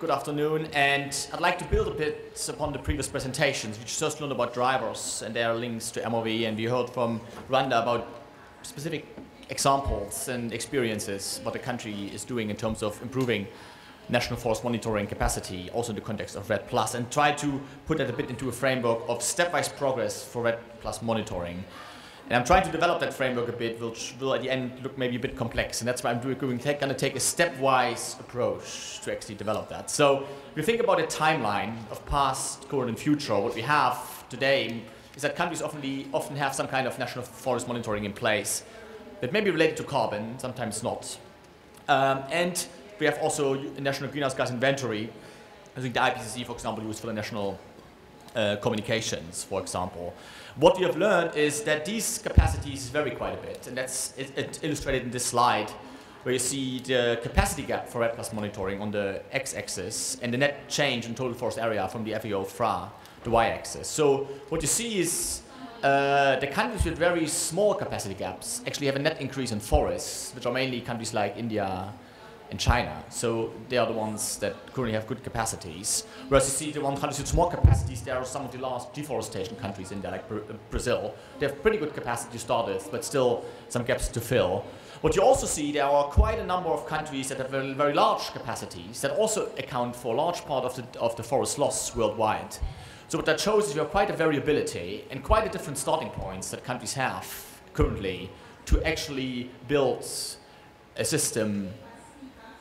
Good afternoon, and I'd like to build a bit upon the previous presentations. We just learned about drivers and their links to MOV, and we heard from Randa about specific examples and experiences what the country is doing in terms of improving national forest monitoring capacity, also in the context of REDD+, and try to put that a bit into a framework of stepwise progress for REDD+ monitoring. And I'm trying to develop that framework a bit, which will at the end look maybe a bit complex, and that's why I'm going to take a stepwise approach to actually develop that. So if you think about a timeline of past, current, and future, what we have today is that countries often have some kind of national forest monitoring in place that may be related to carbon, sometimes not. And we have also a national greenhouse gas inventory. I think the IPCC, for example, used for the national communications, for example. What we have learned is that these capacities vary quite a bit, and that's illustrated in this slide, where you see the capacity gap for REDD+ monitoring on the x-axis and the net change in total forest area from the FAO FRA, the y-axis. So what you see is the countries with very small capacity gaps actually have a net increase in forests, which are mainly countries like India and China. So they are the ones that currently have good capacities. Whereas you see the countries with small capacities, there are some of the last deforestation countries in there, like Brazil. They have pretty good capacity to start with, but still some gaps to fill. What you also see, there are quite a number of countries that have very, very large capacities that also account for a large part of the forest loss worldwide. So what that shows is we have quite a variability and quite a different starting points that countries have currently to actually build a system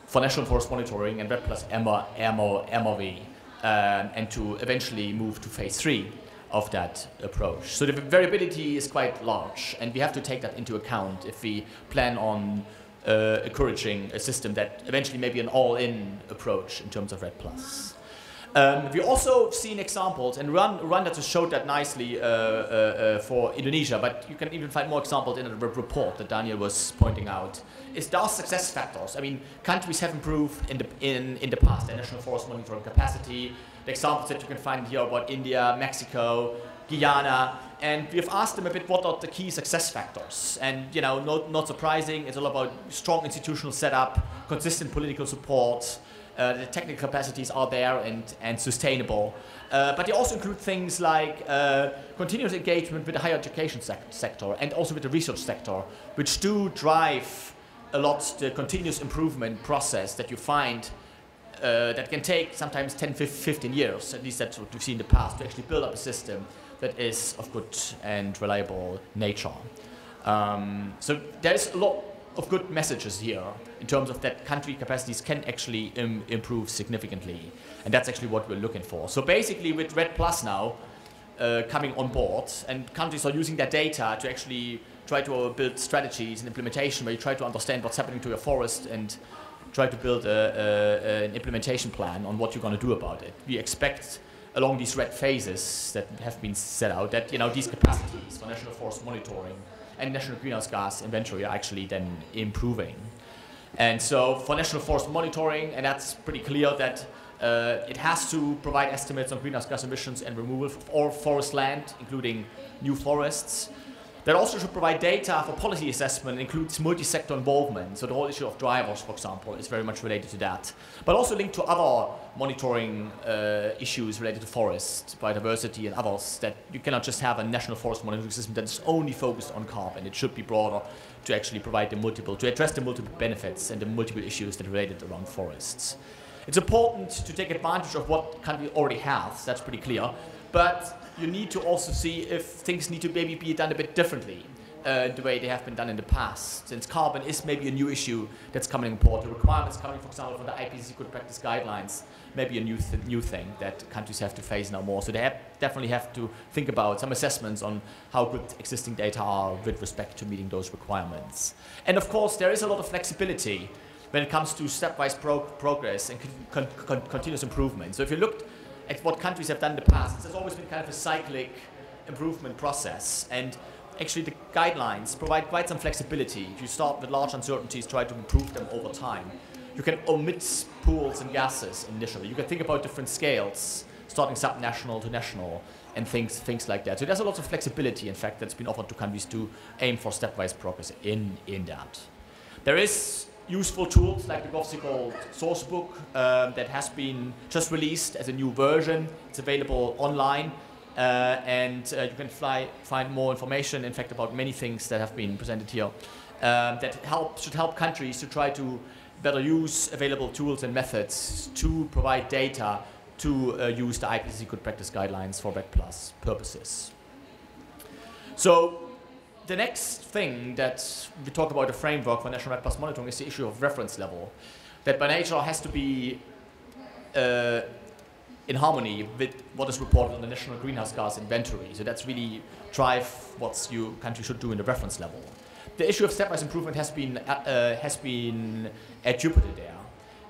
for national forest monitoring and REDD+ MOV, and to eventually move to phase 3 of that approach. So the variability is quite large, and we have to take that into account if we plan on encouraging a system that eventually may be an all-in approach in terms of REDD+. We also seen examples, and Randa just showed that nicely for Indonesia, but you can even find more examples in the report that Daniel was pointing out. There are success factors. I mean, countries have improved in the past their national forest monitoring capacity. The examples that you can find here about India, Mexico, Guyana, and we have asked them a bit what are the key success factors. And you know, not surprising, it's all about strong institutional setup, consistent political support. The technical capacities are there and sustainable. But they also include things like continuous engagement with the higher education sector and also with the research sector, which do drive a lot the continuous improvement process that you find that can take sometimes 10, 15 years, at least that's what we've seen in the past, to actually build up a system that is of good and reliable nature. So there's a lot of good messages here in terms of that country capacities can actually improve significantly, and that's actually what we're looking for. So basically with REDD+ now coming on board, and countries are using that data to actually try to build strategies and implementation where you try to understand what's happening to your forest and try to build an implementation plan on what you're going to do about it. We expect along these REDD phases that have been set out that these capacities for national forest monitoring and national greenhouse gas inventory are actually then improving. And so for national forest monitoring, and that's pretty clear that it has to provide estimates on greenhouse gas emissions and removal of all forest land, including new forests. That also should provide data for policy assessment, includes multi-sector involvement. So the whole issue of drivers, for example, is very much related to that. But also linked to other monitoring issues related to forest, biodiversity and others, that you cannot just have a national forest monitoring system that is only focused on carbon. It should be broader to actually provide to address the multiple benefits and the multiple issues that are related around forests. It's important to take advantage of what country already has, that's pretty clear. But you need to also see if things need to maybe be done a bit differently the way they have been done in the past. Since carbon is maybe a new issue that's coming on board. The requirements coming, for example, from the IPCC good practice guidelines, maybe a new thing that countries have to face now more. So they definitely have to think about some assessments on how good existing data are with respect to meeting those requirements. And of course, there is a lot of flexibility when it comes to stepwise progress and continuous improvement. So if you looked at what countries have done in the past, there's always been kind of a cyclic improvement process, and actually the guidelines provide quite some flexibility. If you start with large uncertainties, try to improve them over time. You can omit pools and gases initially. You can think about different scales, starting subnational to national, and things like that. So there's a lot of flexibility, in fact, that's been offered to countries to aim for stepwise progress in that. There is useful tools like the GOFC-GOLD sourcebook that has been just released as a new version. It's available online, and you can find more information, in fact, about many things that have been presented here that should help countries to try to better use available tools and methods to provide data to use the IPCC Good Practice Guidelines for REDD+ purposes. So the next thing that we talk about, the framework for national REDD+ monitoring, is the issue of reference level, that by nature has to be in harmony with what is reported on the national greenhouse gas inventory. So that's really drive what your country should do in the reference level. The issue of stepwise improvement has been attributed there.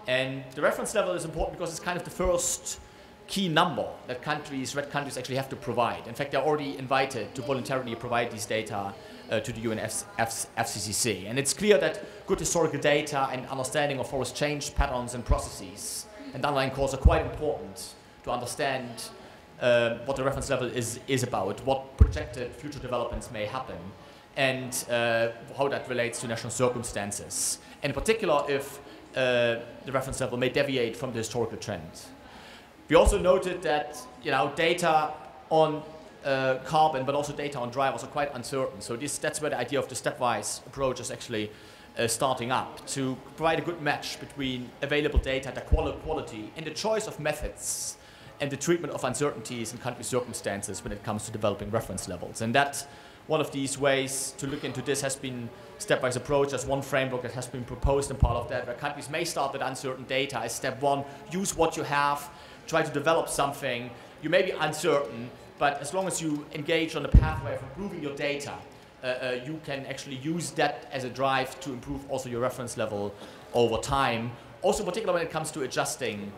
And the reference level is important because it's kind of the first key number that REDD countries actually have to provide. In fact, they're already invited to voluntarily provide these data to the UNFCCC. And it's clear that good historical data and understanding of forest change patterns and processes and underlying cause are quite important to understand what the reference level is about, what projected future developments may happen, and how that relates to national circumstances. And in particular, if the reference level may deviate from the historical trend. We also noted that data on carbon, but also data on drivers are quite uncertain. So that's where the idea of the stepwise approach is actually starting up, to provide a good match between available data, the quality, and the choice of methods, and the treatment of uncertainties in country circumstances when it comes to developing reference levels. And that one of these ways to look into this has been stepwise approach as one framework that has been proposed, and part of that, where countries may start with uncertain data as step one, use what you have, try to develop something. You may be uncertain, but as long as you engage on the pathway of improving your data, you can actually use that as a drive to improve also your reference level over time. Also, particularly when it comes to adjusting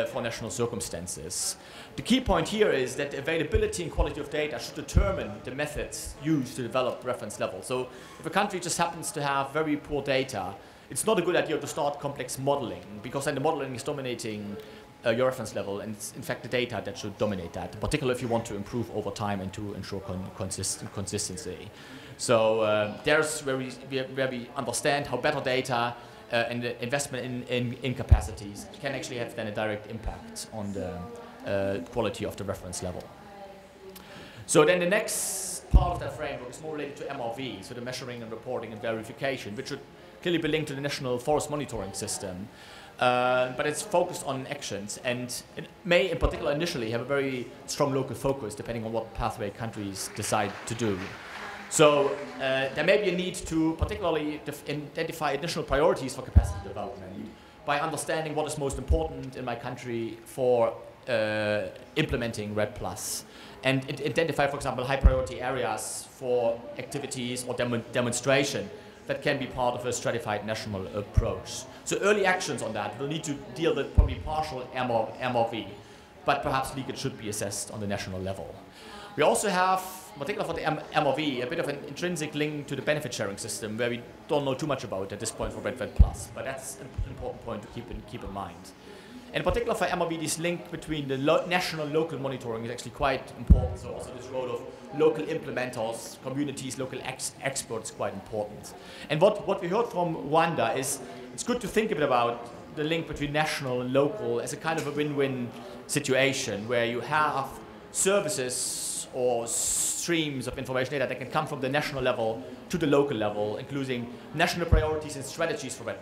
for national circumstances. The key point here is that the availability and quality of data should determine the methods used to develop reference levels. So if a country just happens to have very poor data, it's not a good idea to start complex modeling, because then the modeling is dominating your reference level, and it's in fact the data that should dominate that, particularly if you want to improve over time and to ensure consistency. So there's where we understand how better data and the investment in capacities can actually have then a direct impact on the quality of the reference level. So then the next part of that framework is more related to MRV, so the measuring and reporting and verification, which should clearly be linked to the national forest monitoring system. But it's focused on actions, and it may in particular initially have a very strong local focus depending on what pathway countries decide to do. So there may be a need to particularly identify additional priorities for capacity development by understanding what is most important in my country for implementing REDD+, and identify, for example, high priority areas for activities or demonstration that can be part of a stratified national approach. So early actions on that will need to deal with probably partial MRV, but perhaps leakage should be assessed on the national level. We also have, particularly for the MRV, a bit of an intrinsic link to the benefit sharing system, where we don't know too much about at this point for REDD+, but that's an important point to keep in mind. And in particular for MRV, this link between the national local monitoring is actually quite important. So also this role of local implementers, communities, local experts is quite important. And what we heard from Rwanda is it's good to think a bit about the link between national and local as a kind of a win-win situation, where you have services or streams of information data that can come from the national level to the local level, including national priorities and strategies for REDD+,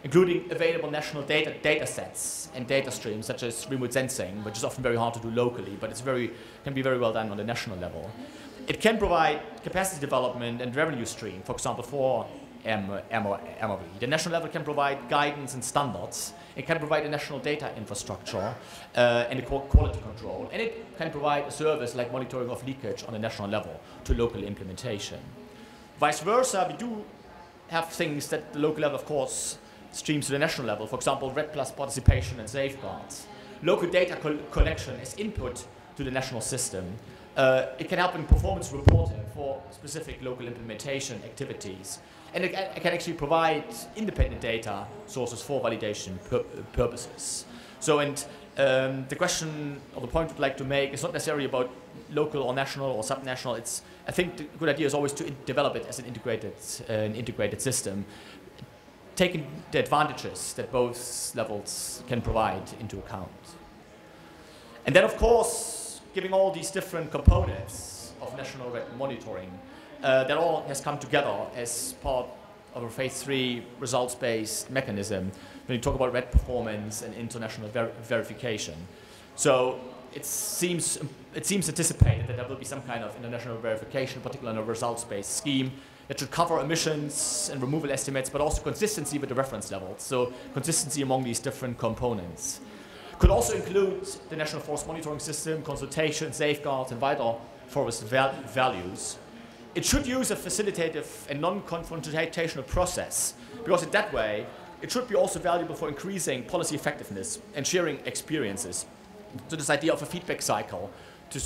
including available national data sets and data streams such as remote sensing, which is often very hard to do locally, but can be very well done on the national level. It can provide capacity development and revenue stream, for example, for MRV. The national level can provide guidance and standards. It can provide a national data infrastructure and a quality control. And it can provide a service like monitoring of leakage on the national level to local implementation. Vice versa, we do have things that the local level, of course, streams to the national level. For example, REDD+ participation and safeguards. Local data collection as input to the national system. It can help in performance reporting for specific local implementation activities. And it can actually provide independent data sources for validation purposes. So, the question or the point I'd like to make is not necessarily about local or national or subnational. I think the good idea is always to develop it as an integrated system. taking the advantages that both levels can provide into account. And then, of course, giving all these different components of national REDD monitoring, that all has come together as part of a phase 3 results-based mechanism when you talk about REDD performance and international verification. So it seems anticipated that there will be some kind of international verification, particularly in a results-based scheme, that should cover emissions and removal estimates, but also consistency with the reference levels. So consistency among these different components. Could also include the National Forest Monitoring System, consultation, safeguards, and vital forest values. It should use a facilitative and non-confrontational process, because in that way, it should be also valuable for increasing policy effectiveness and sharing experiences. So this idea of a feedback cycle to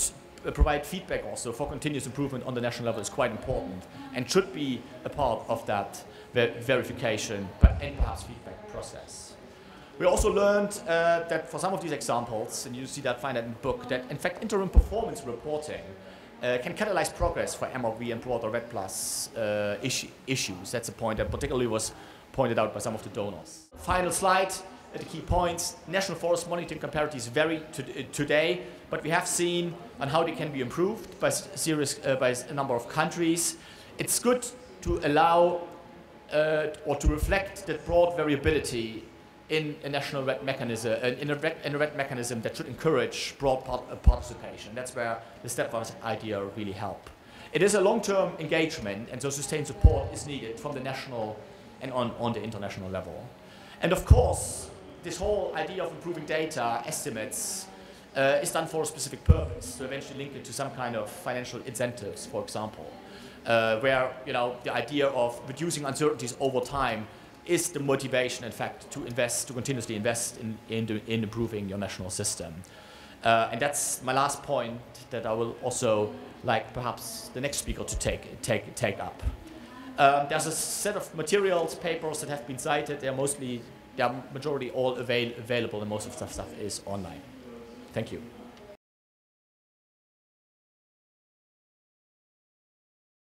provide feedback also for continuous improvement on the national level is quite important and should be a part of that verification and perhaps feedback process. We also learned that for some of these examples, and you find that in the book, that in fact interim performance reporting can catalyze progress for MRV and broader REDD+ issues. That's a point that particularly was pointed out by some of the donors. Final slide. The key points. National forest monitoring comparatives vary today, but we have seen on how they can be improved by a number of countries. It's good to allow or to reflect that broad variability in a national REDD mechanism, in a REDD mechanism that should encourage broad participation. That's where the stepwise idea really help. It is a long-term engagement, and so sustained support is needed from the national and on the international level. And of course, this whole idea of improving data estimates is done for a specific purpose, to eventually link it to some kind of financial incentives, for example, where the idea of reducing uncertainties over time is the motivation, in fact, to continuously invest in improving your national system. And that's my last point that I will also like perhaps the next speaker to take up. There's a set of materials, papers that have been cited. They are majority all available, and most of the stuff is online. Thank you.